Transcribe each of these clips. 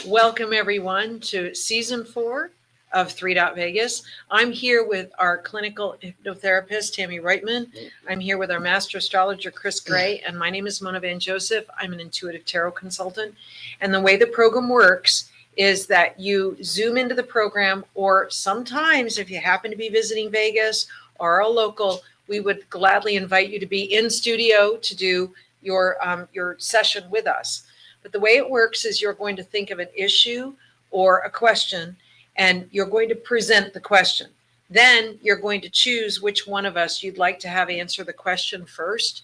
Welcome everyone to season 4 of Vegas. I'm here with our clinical hypnotherapist, Tammie Roitman. I'm here with our master astrologer, Kris, and my name is Mona Van Joseph. I'm an intuitive tarot consultant. And the way the program works is that you zoom into the program, or sometimes if you happen to be visiting Vegas or a local, we would gladly invite you to be in studio to do your session with us. But the way it works is you're going to think of an issue or a question, and you're going to present the question. Then you're going to choose which one of us you'd like to have answer the question first.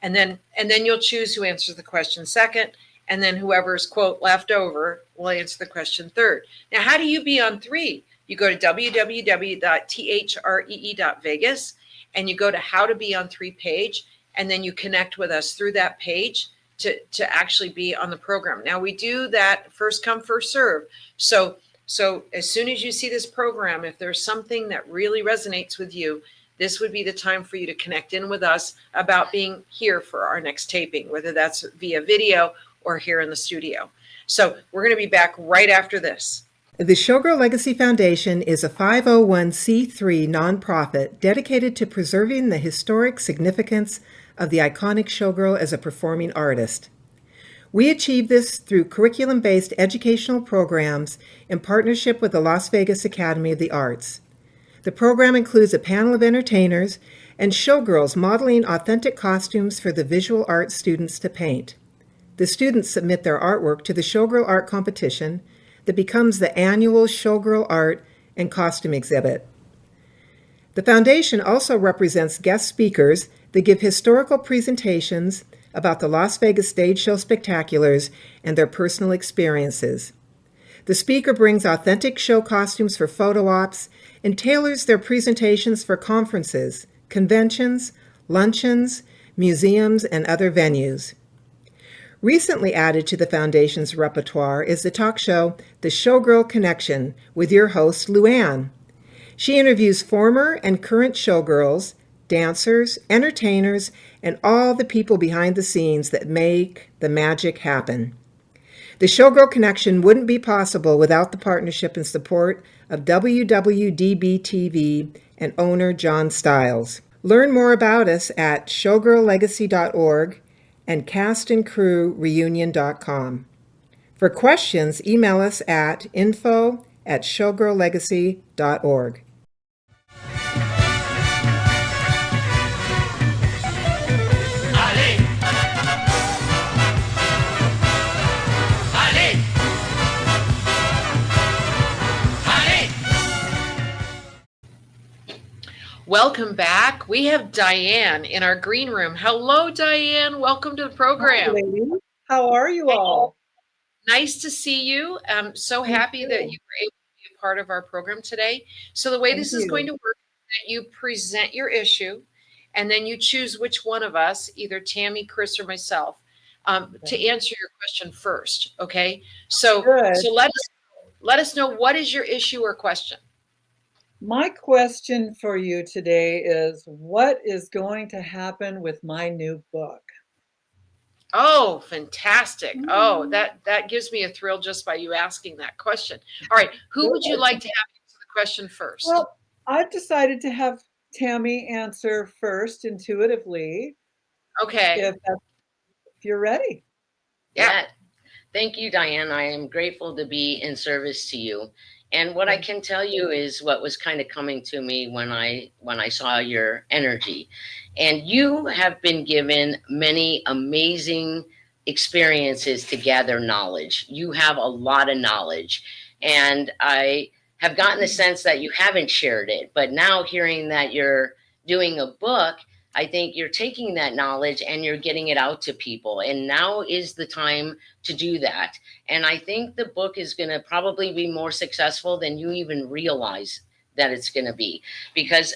And then you'll choose who answers the question second. And then whoever's, quote, left over will answer the question third. Now, how do you be on 3? You go to www.THREE.Vegas and you go to How to Be on 3 page, and then you connect with us through that page to actually be on the program. Now, we do that first come, first serve. So as soon as you see this program, if there's something that really resonates with you, this would be the time for you to connect in with us about being here for our next taping, whether that's via video or here in the studio. So we're going to be back right after this. The Showgirl Legacy Foundation is a 501c3 nonprofit dedicated to preserving the historic significance of the iconic showgirl as a performing artist. We achieve this through curriculum-based educational programs in partnership with the Las Vegas Academy of the Arts. The program includes a panel of entertainers and showgirls modeling authentic costumes for the visual arts students to paint. The students submit their artwork to the Showgirl Art Competition that becomes the annual Showgirl Art and Costume Exhibit. The foundation also represents guest speakers that give historical presentations about the Las Vegas stage show spectaculars and their personal experiences. The speaker brings authentic show costumes for photo ops and tailors their presentations for conferences, conventions, luncheons, museums, and other venues. Recently added to the foundation's repertoire is the talk show The Showgirl Connection with your host, Luann. She interviews former and current showgirls, dancers, entertainers, and all the people behind the scenes that make the magic happen. The Showgirl Connection wouldn't be possible without the partnership and support of WWDBTV and owner John Stiles. Learn more about us at showgirllegacy.org and castandcrewreunion.com. For questions, email us at info@showgirllegacy.org. Welcome back. We have Diane in our green room. Hello, Diane. Welcome to the program. Hi, lady. How are you all? Nice to see you. I'm so happy that you were able to be a part of our program today. So the way this is going to work is that you present your issue, and then you choose which one of us, either Tammie, Kris, or myself, to answer your question first. Okay. So let us know, what is your issue or question? My question for you today is, what is going to happen with my new book? Oh, fantastic. Oh, that gives me a thrill just by you asking that question. All right. Who would you like to have answer the question first? Well, I've decided to have Tammie answer first intuitively. Okay. If you're ready. Yeah. Thank you, Diane. I am grateful to be in service to you. And what I can tell you is what was kind of coming to me when I saw your energy. And you have been given many amazing experiences to gather knowledge. You have a lot of knowledge. And I have gotten the sense that you haven't shared it. But now hearing that you're doing a book, I think you're taking that knowledge and you're getting it out to people. And now is the time to do that. And I think the book is going to probably be more successful than you even realize that it's going to be. Because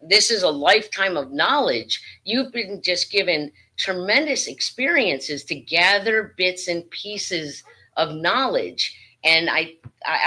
this is a lifetime of knowledge. You've been just given tremendous experiences to gather bits and pieces of knowledge. And I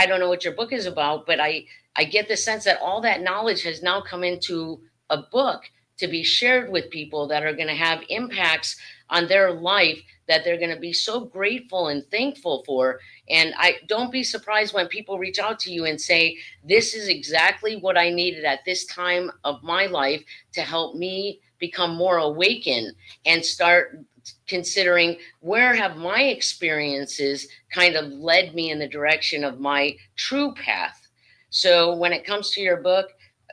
don't know what your book is about, but I get the sense that all that knowledge has now come into a book to be shared with people that are going to have impacts on their life that they're going to be so grateful and thankful for. And I don't be surprised when people reach out to you and say, this is exactly what I needed at this time of my life to help me become more awakened and start considering where have my experiences kind of led me in the direction of my true path. So when it comes to your book,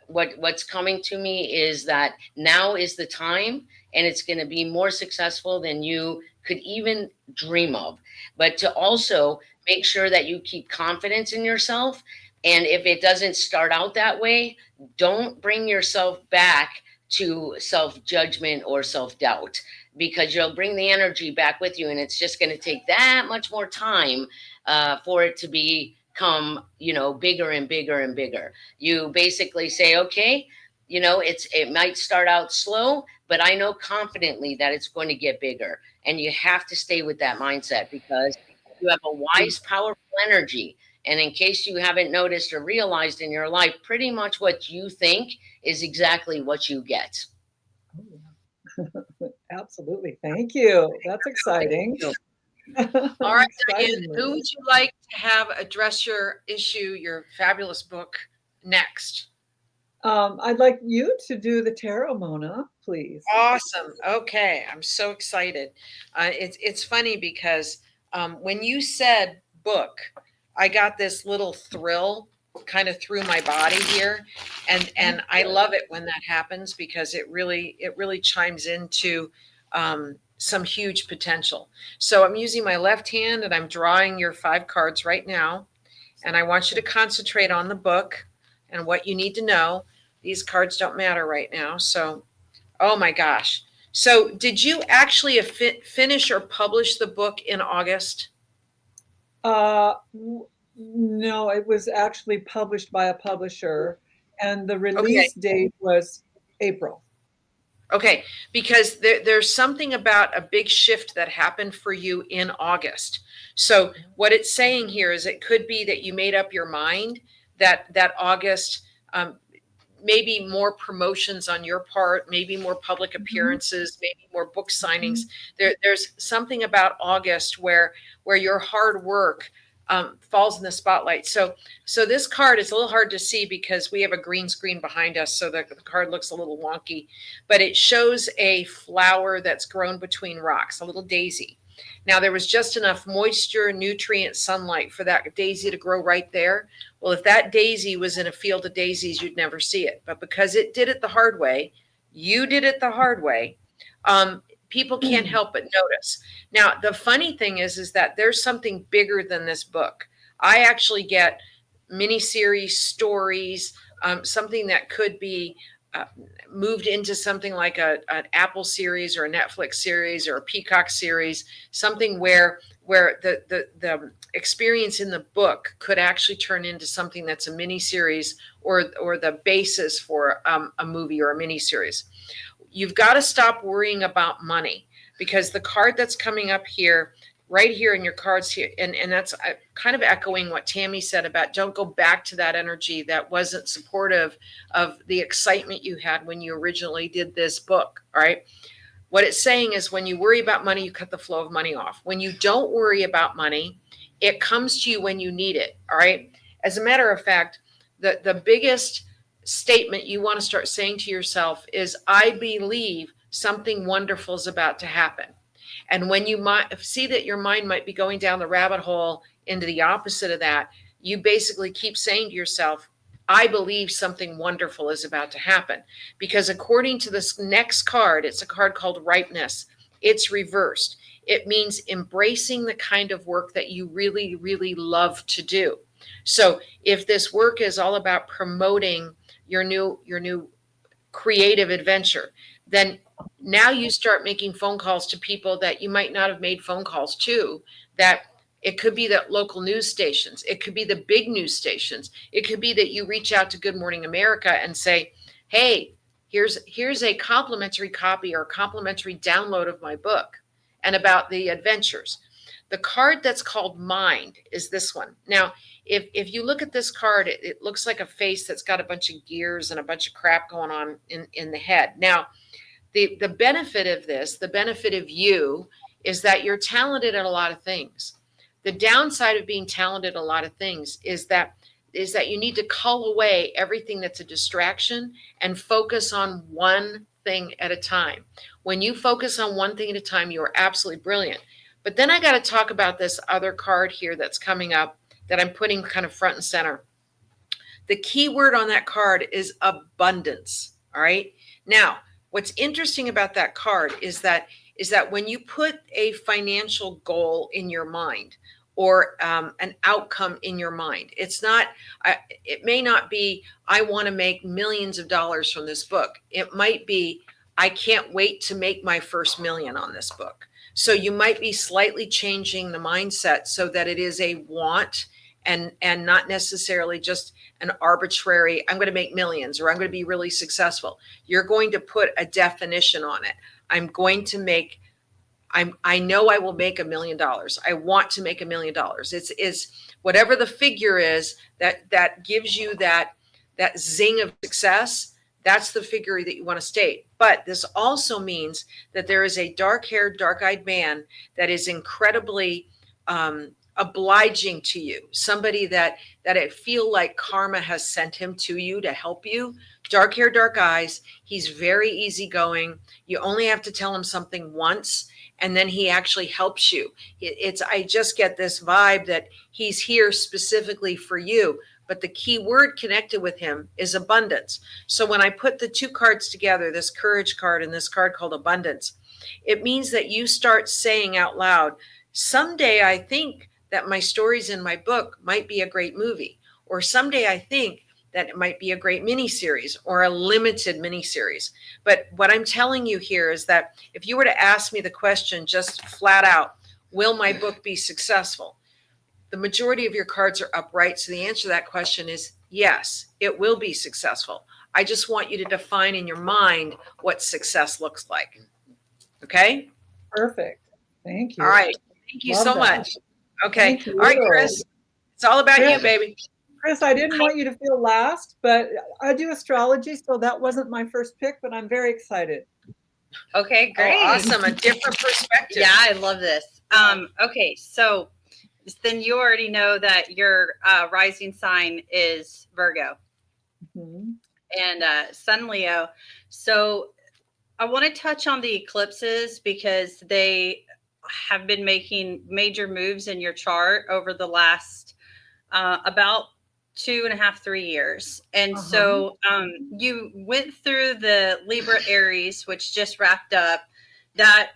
what's coming to me is that now is the time, and it's going to be more successful than you could even dream of. But to also make sure that you keep confidence in yourself. And if it doesn't start out that way, don't bring yourself back to self-judgment or self-doubt, because you'll bring the energy back with you, and it's just going to take that much more time for it to become, bigger and bigger and bigger. You basically say, okay, it might start out slow, but I know confidently that it's going to get bigger. And you have to stay with that mindset, because you have a wise, powerful energy. And in case you haven't noticed or realized in your life, pretty much what you think is exactly what you get. Absolutely. Thank you. That's exciting. All right, Diane, Exciting who news. would you like to have address your issue, your fabulous book, next? I'd like you to do the tarot, Mona, please. Awesome. Okay, I'm so excited. It's funny because when you said book, I got this little thrill kind of through my body here, and I love it when that happens, because it really chimes into some huge potential. So I'm using my left hand and I'm drawing your 5 cards right now, and I want you to concentrate on the book and what you need to know. These cards don't matter right now, so. Oh my gosh. So did you actually finish or publish the book in August? No, it was actually published by a publisher, and the Okay. release date was April. Okay. Because there's something about a big shift that happened for you in August. So what it's saying here is it could be that you made up your mind that August, maybe more promotions on your part, maybe more public appearances, maybe more book signings. There's something about August where your hard work falls in the spotlight. So this card is a little hard to see because we have a green screen behind us, so the card looks a little wonky, but it shows a flower that's grown between rocks, a little daisy. Now, there was just enough moisture, nutrient, sunlight for that daisy to grow right there. Well, if that daisy was in a field of daisies, you'd never see it. But because it did it the hard way, you did it the hard way, people can't help but notice. Now, the funny thing is that there's something bigger than this book. I actually get miniseries, stories, something that could be moved into something like an Apple series or a Netflix series or a Peacock series, something where the experience in the book could actually turn into something that's a mini series or the basis for a movie or a mini series. You've got to stop worrying about money, because the card that's coming up here, right here in your cards here, and that's kind of echoing what Tammie said about don't go back to that energy that wasn't supportive of the excitement you had when you originally did this book. All right. What it's saying is when you worry about money, you cut the flow of money off. When you don't worry about money, it comes to you when you need it. All right. As a matter of fact, the biggest statement you want to start saying to yourself is, I believe something wonderful is about to happen. And when you might see that your mind might be going down the rabbit hole into the opposite of that, you basically keep saying to yourself, I believe something wonderful is about to happen. Because according to this next card, it's a card called ripeness. It's reversed. It means embracing the kind of work that you really, really love to do. So if this work is all about promoting your new creative adventure, then now you start making phone calls to people that you might not have made phone calls to. That it could be that local news stations, it could be the big news stations, it could be that you reach out to Good Morning America and say, hey, here's a complimentary copy or a complimentary download of my book and about the adventures. The card that's called Mind is this one. Now, if you look at this card, it looks like a face that's got a bunch of gears and a bunch of crap going on in the head. Now, the benefit of this, the benefit of you, is that you're talented at a lot of things. The downside of being talented at a lot of things is that you need to cull away everything that's a distraction and focus on one thing at a time. When you focus on one thing at a time, you are absolutely brilliant. But then I got to talk about this other card here that's coming up that I'm putting kind of front and center. The key word on that card is abundance. All right. Now, what's interesting about that card is that when you put a financial goal in your mind, or an outcome in your mind, it may not be, I want to make millions of dollars from this book. It might be, I can't wait to make my first million on this book. So you might be slightly changing the mindset so that it is a want and not necessarily just an arbitrary, I'm going to make millions or I'm going to be really successful. You're going to put a definition on it. I know I will make $1 million. I want to make $1 million. It's whatever the figure is that gives you that zing of success. That's the figure that you want to state. But this also means that there is a dark-haired, dark-eyed man that is incredibly obliging to you. Somebody that I feel like karma has sent him to you to help you. Dark hair, dark eyes. He's very easygoing. You only have to tell him something once, and then he actually helps you. I just get this vibe that he's here specifically for you. But the key word connected with him is abundance. So when I put the two cards together, this courage card and this card called abundance, it means that you start saying out loud, someday I think that my stories in my book might be a great movie, or someday I think that it might be a great miniseries or a limited miniseries. But what I'm telling you here is that if you were to ask me the question just flat out, will my book be successful? The majority of your cards are upright. So the answer to that question is yes, it will be successful. I just want you to define in your mind what success looks like. Okay? Perfect. Thank you. All right. Thank you Love so that. much. Okay. Thank you. All right, Kris. It's all about you, Kris. baby. Kris, I didn't want you to feel last, but I do astrology, so that wasn't my first pick, but I'm very excited. Okay, great. Oh, awesome. A different perspective. Yeah, I love this. Okay, so then you already know that your rising sign is Virgo and Sun Leo. So I want to touch on the eclipses because they have been making major moves in your chart over the last about 2.5, 3 years. And so you went through the Libra Aries, which just wrapped up. That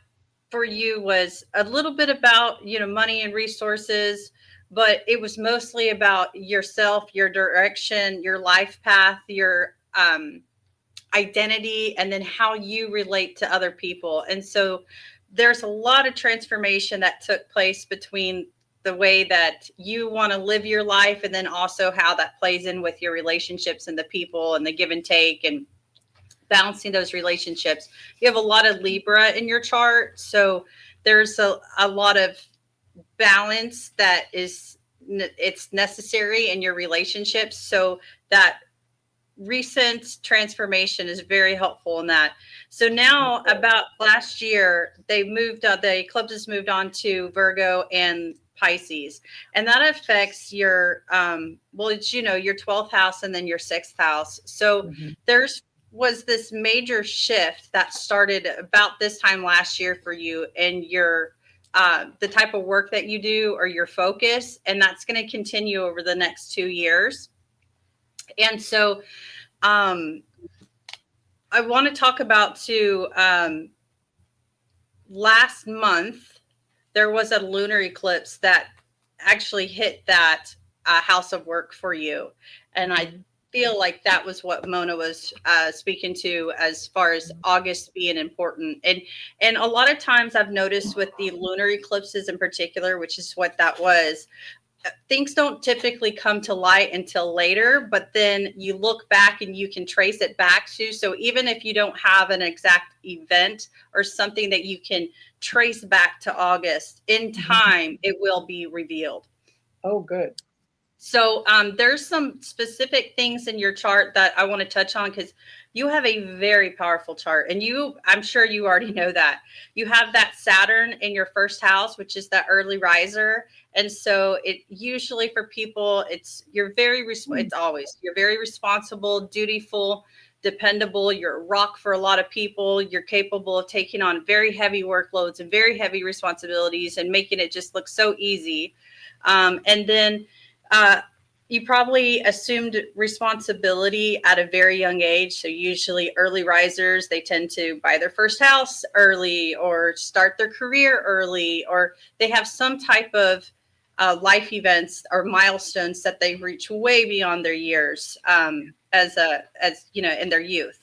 for you was a little bit about, money and resources, but it was mostly about yourself, your direction, your life path, your identity, and then how you relate to other people. And so there's a lot of transformation that took place between the way that you want to live your life and then also how that plays in with your relationships and the people and the give and take and balancing those relationships. You have a lot of Libra in your chart. So there's a lot of balance that it's necessary in your relationships. So that recent transformation is very helpful in that. So now about last year, the eclipses moved on to Virgo and Pisces, and that affects your it's your 12th house and then your 6th house. So was this major shift that started about this time last year for you and your the type of work that you do or your focus, and that's going to continue over the next 2 years. And so I want to talk about last month there was a lunar eclipse that actually hit that house of work for you. And I feel like that was what Mona was speaking to as far as August being important. And a lot of times I've noticed with the lunar eclipses in particular, which is what that was, things don't typically come to light until later, but then you look back and you can trace it back to. So even if you don't have an exact event or something that you can trace back to August in time, it will be revealed. Oh, good. So there's some specific things in your chart that I want to touch on because you have a very powerful chart, and I'm sure you already know that. You have that Saturn in your first house, which is that early riser. And so it usually for people, you're very responsible, dutiful, dependable. You're a rock for a lot of people. You're capable of taking on very heavy workloads and very heavy responsibilities and making it just look so easy. And then you probably assumed responsibility at a very young age. So usually early risers, they tend to buy their first house early or start their career early, or they have some type of life events or milestones that they reach way beyond their years as in their youth.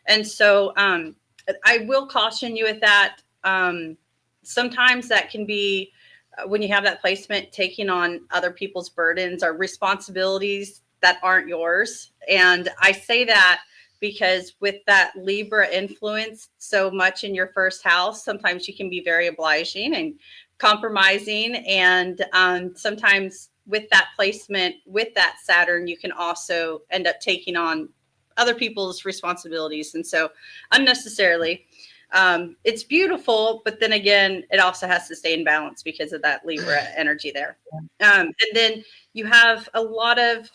And so I will caution you with that. Sometimes that can be when you have that placement, taking on other people's burdens or responsibilities that aren't yours. And I say that because with that Libra influence so much in your first house, sometimes you can be very obliging and compromising. And sometimes with that placement, with that Saturn, you can also end up taking on other people's responsibilities. And so unnecessarily. It's beautiful, but then again, it also has to stay in balance because of that Libra energy there. And then you have a lot of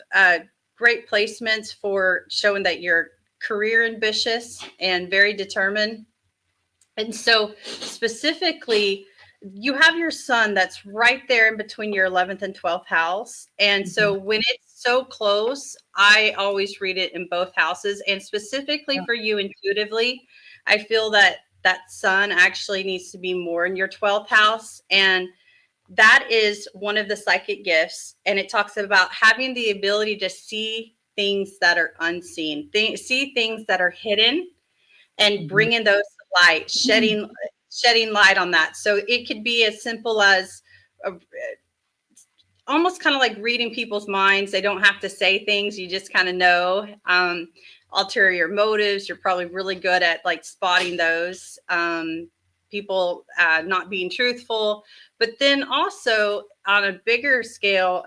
great placements for showing that you're career ambitious and very determined. And so specifically, you have your sun that's right there in between your 11th and 12th house. And so when it's so close, I always read it in both houses. And specifically for you intuitively, I feel that sun actually needs to be more in your 12th house. And that is one of the psychic gifts. And it talks about having the ability to see things that are unseen, see things that are hidden and bringing those to light, shedding light on that. So it could be as simple as almost kind of like reading people's minds. They don't have to say things. You just kind of know. Ulterior motives, you're probably really good at like spotting those. People not being truthful. But then also on a bigger scale,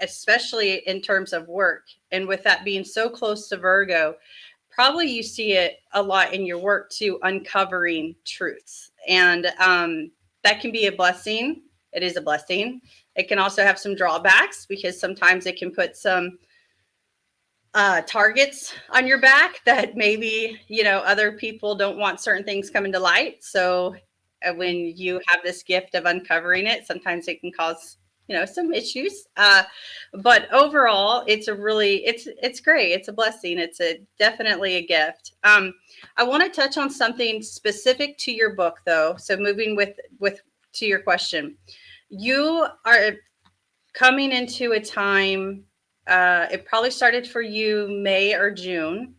especially in terms of work, and with that being so close to Virgo, probably you see it a lot in your work too, uncovering truths. And that can be a blessing. It is a blessing. It can also have some drawbacks because sometimes it can put some targets on your back that maybe, other people don't want certain things coming to light. So when you have this gift of uncovering it, sometimes it can cause, some issues. But overall, it's it's great. It's a blessing. It's definitely a gift. I want to touch on something specific to your book though. So moving to your question, you are coming into a time, it probably started for you May or June,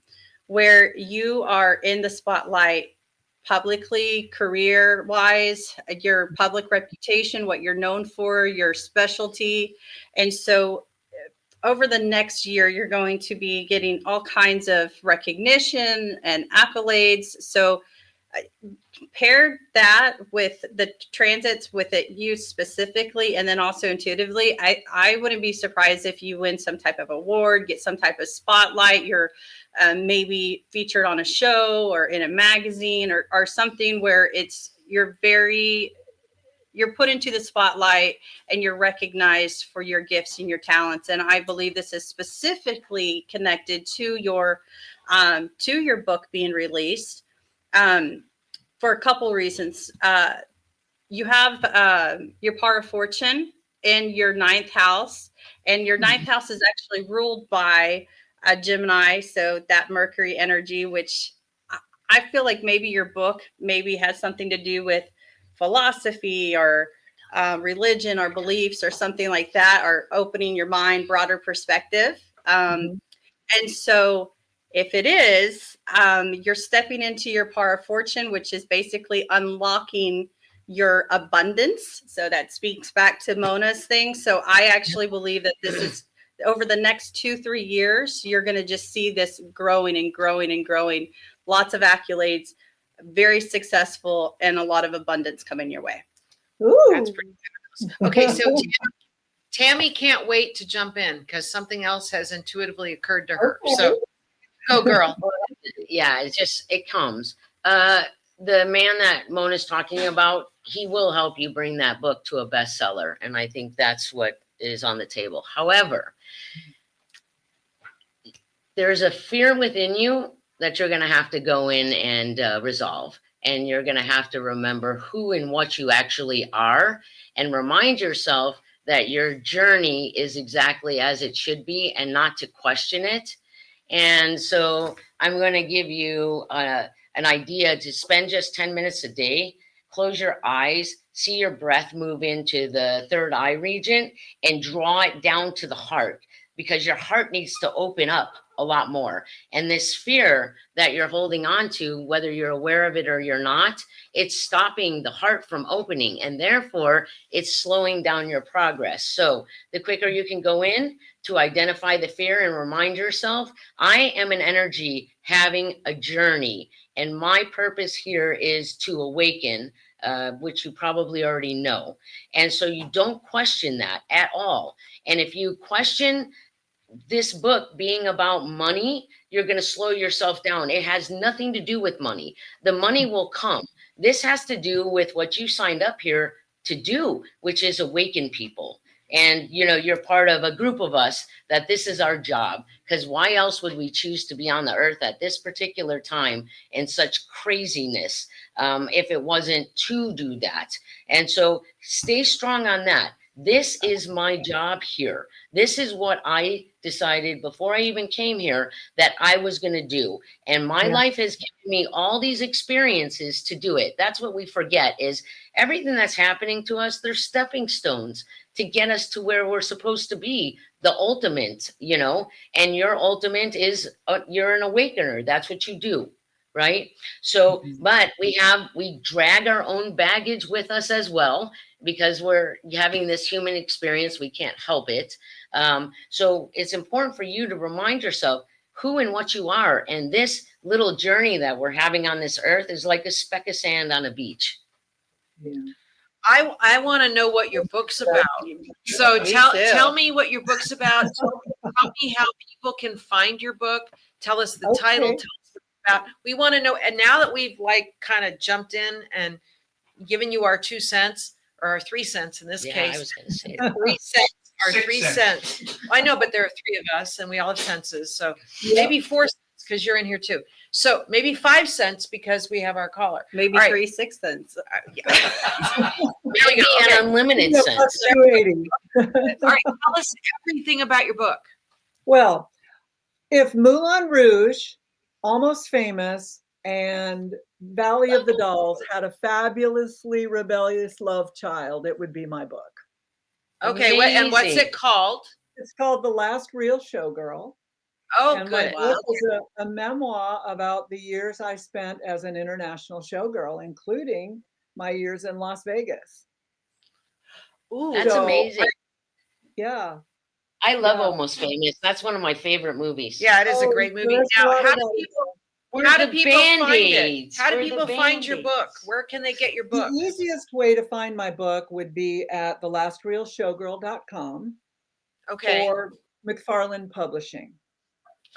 where you are in the spotlight publicly, career-wise, your public reputation, what you're known for, your specialty. And so over the next year, you're going to be getting all kinds of recognition and accolades. So paired that with the transits with it you specifically, and then also intuitively, I wouldn't be surprised if you win some type of award, get some type of spotlight. You're maybe featured on a show or in a magazine or something where you're put into the spotlight and you're recognized for your gifts and your talents. And I believe this is specifically connected to your book being released. For a couple reasons. You have your par of fortune in your 9th house, and your 9th house is actually ruled by a Gemini. So that Mercury energy, which I feel like maybe your book maybe has something to do with philosophy or religion or beliefs or something like that, or opening your mind, broader perspective. And so if it is, you're stepping into your par of fortune, which is basically unlocking your abundance. So that speaks back to Mona's thing. So I actually believe that this is over the next 2-3 years, you're going to just see this growing and growing and growing. Lots of accolades, very successful, and a lot of abundance coming your way. Ooh. That's pretty good. Okay, so Tammie can't wait to jump in because something else has intuitively occurred to her. Okay. So go, girl. Yeah, it comes. The man that Mona's talking about, he will help you bring that book to a bestseller, and I think that's what is on the table. However, there's a fear within you that you're going to have to go in and resolve, and you're going to have to remember who and what you actually are, and remind yourself that your journey is exactly as it should be, and not to question it. And so I'm going to give you an idea to spend just 10 minutes a day. Close your eyes, see your breath move into the third eye region, and draw it down to the heart, because your heart needs to open up a lot more. And this fear that you're holding on to, whether you're aware of it or you're not, it's stopping the heart from opening, and therefore it's slowing down your progress. So the quicker you can go in to identify the fear and remind yourself, I am an energy having a journey, and my purpose here is to awaken, which you probably already know. And so you don't question that at all. And if you question this book being about money, you're going to slow yourself down. It has nothing to do with money. The money will come. This has to do with what you signed up here to do, which is awaken people. And you're part of a group of us that this is our job, because why else would we choose to be on the earth at this particular time in such craziness, if it wasn't to do that? And so stay strong on that. This is my job here. This is what I decided before I even came here that I was going to do. And my life has given me all these experiences to do it. That's what we forget, is everything that's happening to us, they're stepping stones to get us to where we're supposed to be, the ultimate, and your ultimate is you're an awakener. That's what you do. Right. So, but we drag our own baggage with us as well, because we're having this human experience. We can't help it. So it's important for you to remind yourself who and what you are. And this little journey that we're having on this earth is like a speck of sand on a beach. Yeah. I want to know what your book's about. So tell me what your book's about. Tell me how people can find your book. Tell us the title. Tell us about. We want to know. And now that we've kind of jumped in and given you our 2 cents, or our 3 cents in this case. I was going to say 3 cents. Or 3 cents. I know, but there are 3 of us, and we all have senses. So maybe 4 cents because you're in here too. So maybe 5 cents because we have our caller. Maybe right. 3 6 cents. maybe an unlimited sense. All right, tell us everything about your book. Well, if Moulin Rouge, Almost Famous, and Valley of the Dolls had a fabulously rebellious love child, it would be my book. Okay, and what's it called? It's called The Last Real Showgirl. Oh, and good. My book is a memoir about the years I spent as an international showgirl, including my years in Las Vegas. Ooh, that's amazing. Yeah. I love Almost Famous. That's one of my favorite movies. Yeah, it is a great movie. Now, how do people find it? How do people find your book? Where can they get your book? The easiest way to find my book would be at thelastrealshowgirl.com. Okay. Or McFarland Publishing.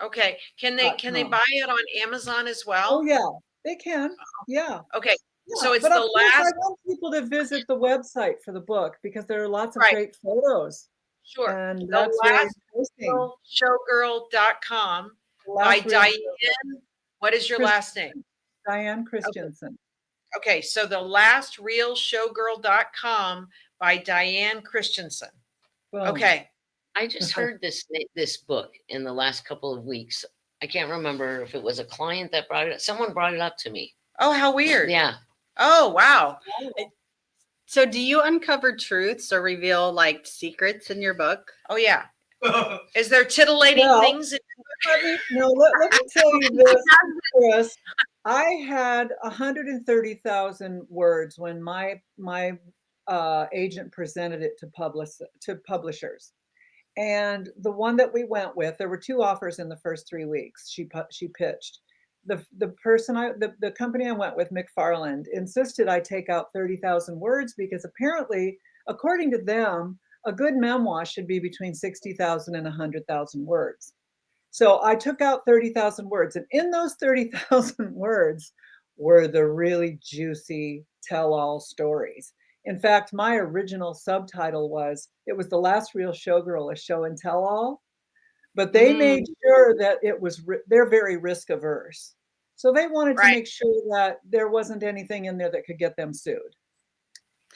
Okay. Can they buy it on Amazon as well? Oh yeah, they can. Yeah. Okay. Yeah. So it's but the last. I want people to visit the website for the book because there are lots of great photos. Sure. And that's very interesting. Showgirl.com by Diane. What is your last name? Diane Christiansen. Okay, so thelastrealshowgirl.com by Diane Christiansen. Boom. Okay. I just heard this book in the last couple of weeks. I can't remember if it was a client that brought it up. Someone brought it up to me. Oh, how weird. Yeah. Oh, wow. So do you uncover truths or reveal secrets in your book? Oh, yeah. Is there tittillating things? Let me tell you this, Kris. I had 130,000 words when my agent presented it to publishers. And the one that we went with, there were 2 offers in the first 3 weeks. She pitched. The company I went with, McFarland, insisted I take out 30,000 words because apparently, according to them, a good memoir should be between 60,000 and 100,000 words. So I took out 30,000 words, and in those 30,000 words were the really juicy tell-all stories. In fact, my original subtitle was, it was The Last Real Showgirl, a show and tell all, but they made sure that it was, they're very risk averse. So they wanted to make sure that there wasn't anything in there that could get them sued.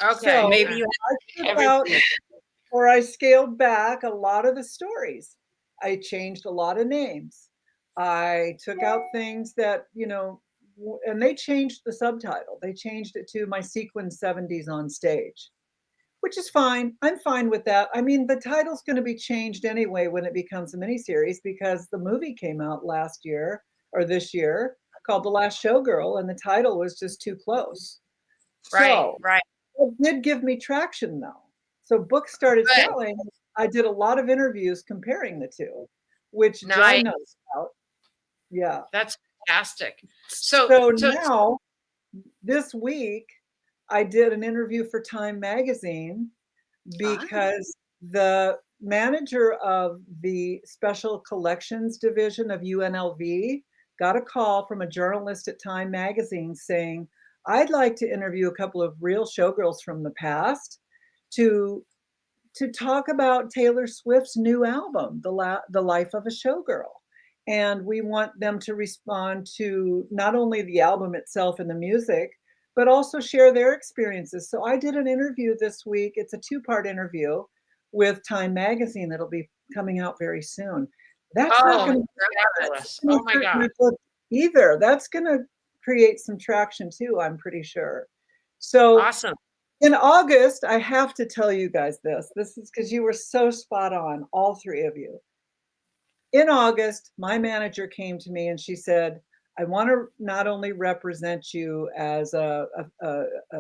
Okay. So Maybe you I took out, or I scaled back a lot of the stories. I changed a lot of names. I took out things that, you know, and they changed the subtitle. They changed it to My Sequin 70s on Stage, which is fine. I'm fine with that. I mean, the title's going to be changed anyway when it becomes a miniseries, because the movie came out last year or this year called The Last Showgirl, and the title was just too close. So it did give me traction though. So books started selling. I did a lot of interviews comparing the two, which John knows about. Yeah. That's fantastic. So now this week I did an interview for Time magazine because the manager of the special collections division of UNLV got a call from a journalist at Time magazine saying, I'd like to interview a couple of real showgirls from the past to talk about Taylor Swift's new album, The Life of a Showgirl. And we want them to respond to not only the album itself and the music, but also share their experiences. So I did an interview this week. It's a 2-part interview with Time magazine that'll be coming out very soon. That's not going to either. That's going to create some traction too, I'm pretty sure. So awesome. In August, I have to tell you guys this. This is because you were so spot on, all three of you. In August, my manager came to me and she said, I want to not only represent you as a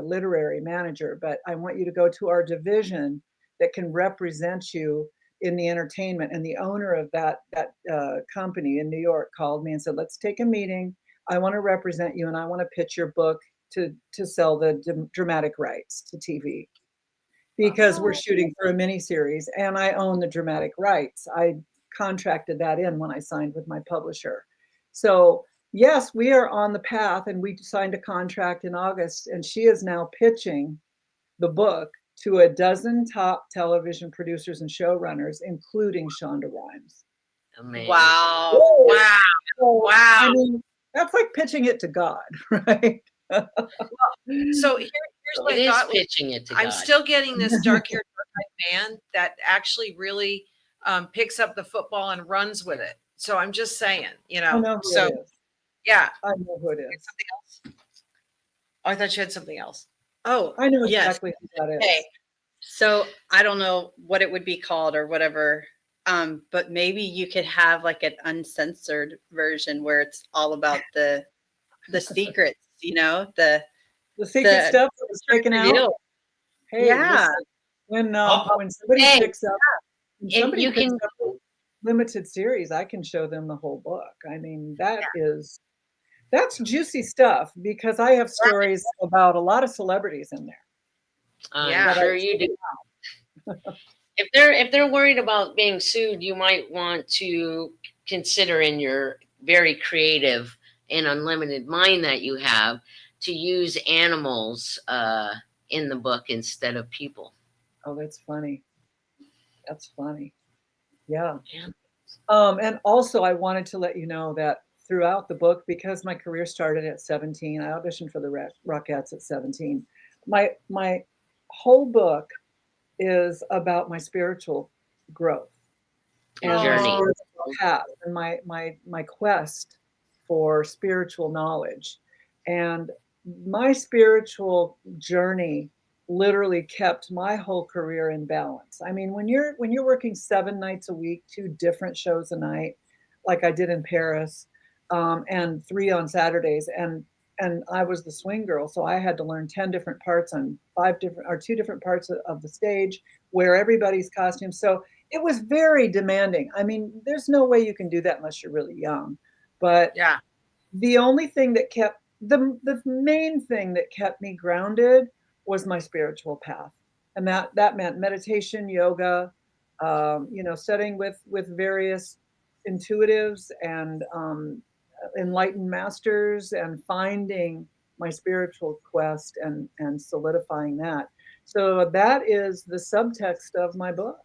literary manager, but I want you to go to our division that can represent you in the entertainment. And the owner of that company in New York called me and said, let's take a meeting. I want to represent you and I want to pitch your book to sell the dramatic rights to TV, because we're shooting for a miniseries and I own the dramatic rights. I contracted that in when I signed with my publisher. So yes, we are on the path, and we signed a contract in August, and she is now pitching the book to a dozen top television producers and showrunners, including Shonda Rhimes. Amazing. Wow. Wow. Wow. I mean, that's like pitching it to God, right? So here's my thought. Pitching it to God. I'm still getting this dark-haired man that actually really picks up the football and runs with it. So I'm just saying, you know. I know who so it is. yeah. I know who it is. Something else? Oh, I thought you had something else. Oh, I know yes. exactly who that is. Okay. So I don't know what it would be called or whatever. But maybe you could have like an uncensored version where it's all about the secrets, you know, the secret stuff that was taken out. Hey, yeah. Listen, when somebody picks up, you can limited series, I can show them the whole book. I mean, that's juicy stuff, because I have stories about a lot of celebrities in there. I'm sure you do. If they're worried about being sued, you might want to consider, in your very creative and unlimited mind that you have, to use animals in the book instead of people. Oh, that's funny. That's funny. Yeah. And also, I wanted to let you know that throughout the book, because my career started at 17, I auditioned for the Rockettes at 17. My whole book is about my spiritual growth and spiritual path, and my quest for spiritual knowledge. And my spiritual journey literally kept my whole career in balance. I mean, when you're working 7 nights a week, 2 different shows a night, like I did in Paris, and 3 on Saturdays, and I was the swing girl, so I had to learn 10 different parts on 2 different parts of the stage, wear everybody's costume. So it was very demanding. I mean, there's no way you can do that unless you're really young. But the only thing that kept the main thing that kept me grounded was my spiritual path. And that meant meditation, yoga, studying with various intuitives and enlightened masters, and finding my spiritual quest and solidifying that. So that is the subtext of my book.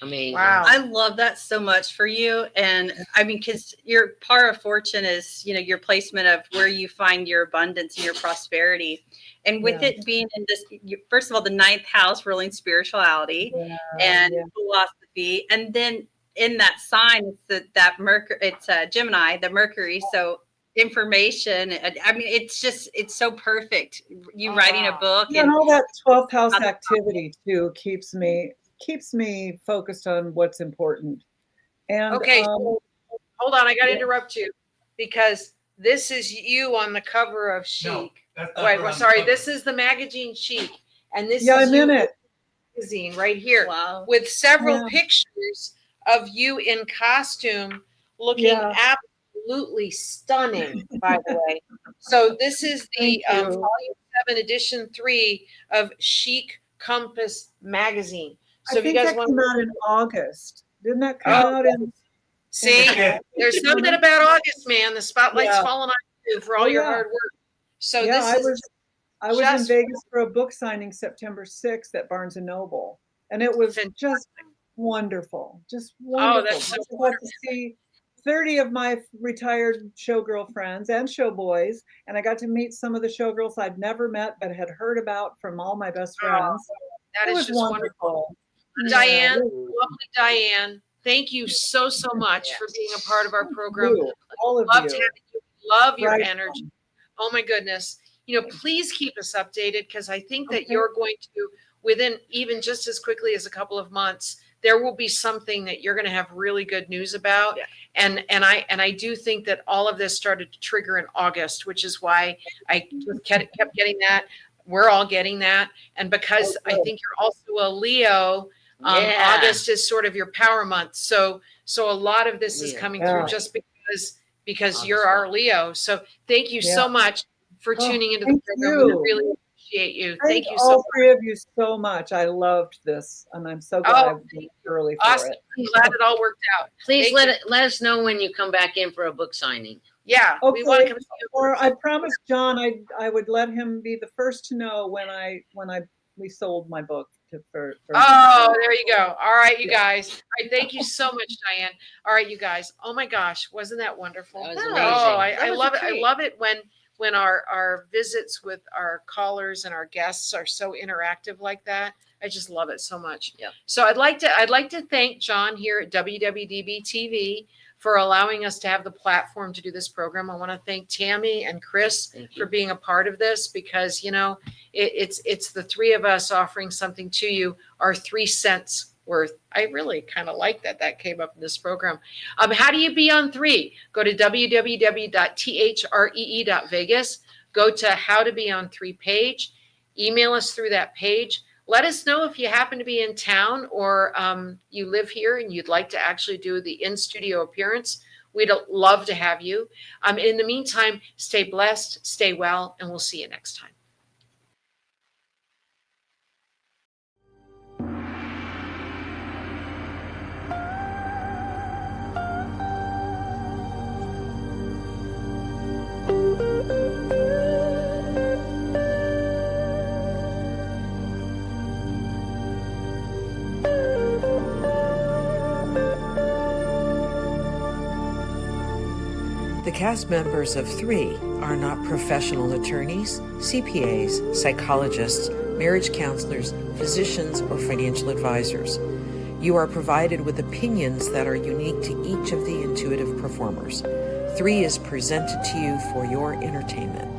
Amazing. Wow. I love that so much for you. And I mean, because your power of fortune is, your placement of where you find your abundance and your prosperity. And with Yeah. it being in this, first of all, the 9th house ruling spirituality and philosophy. And then in that sign, it's that Mercury, it's Gemini, the Mercury. So information, I mean, it's so perfect. You writing a book. And all that 12th house activity too keeps me focused on what's important. And Okay, so hold on, I got to interrupt you because this is you on the cover of Chic. Sorry, this is the magazine Chic, and this is you magazine right here. Wow. With several pictures of you in costume, looking absolutely stunning. By the way, so this is the volume 7, edition 3 of Chic Compass magazine. So I think that came out in August. Didn't that come out in? See, there's something about August, man. The spotlight's falling on you for all your hard work. So I was in Vegas for a book signing September 6th at Barnes and Noble, and it was just wonderful. Just wonderful. Oh, that's so I got to see 30 of my retired showgirl friends and showboys, and I got to meet some of the showgirls I'd never met but had heard about from all my best friends. That is just wonderful. Diane, lovely Diane, thank you so much for being a part of our program. All of you. Love your energy. Oh my goodness. Please keep us updated, because I think that you're going to, within even just as quickly as a couple of months, there will be something that you're going to have really good news about. Yeah. And I do think that all of this started to trigger in August, which is why I kept getting that. We're all getting that. And because I think you're also a Leo, August is sort of your power month. So a lot of this is coming through just because you're our Leo. So thank you so much for tuning into the program. We really appreciate you. Thank you so much. All three of you so much. I loved this, and I'm so glad I was early for it. I'm glad it all worked out. Please let us know when you come back in for a book signing. Yeah. Okay. We want to come see you. Or I promised John I would let him be the first to know when we sold my book for Oh, there you go. All right, you guys. All right, thank you so much, Diane. All right, you guys. Oh my gosh, wasn't that wonderful? That was amazing. Oh, I love it. I love it when our visits with our callers and our guests are so interactive like that. I just love it so much. Yeah. So I'd like to thank John here at WWDBTV for allowing us to have the platform to do this program. I want to thank Tammie and Kris for being a part of this, because it's the three of us offering something to you, our 3 cents worth. I really kind of like that came up in this program. How do you be on 3? Go to www.THREE.Vegas. Go to How to Be on 3 page. Email us through that page. Let us know if you happen to be in town, or you live here and you'd like to actually do the in-studio appearance. We'd love to have you. In the meantime, stay blessed, stay well, and we'll see you next time. The cast members of 3 are not professional attorneys, CPAs, psychologists, marriage counselors, physicians, or financial advisors. You are provided with opinions that are unique to each of the intuitive performers. 3 is presented to you for your entertainment.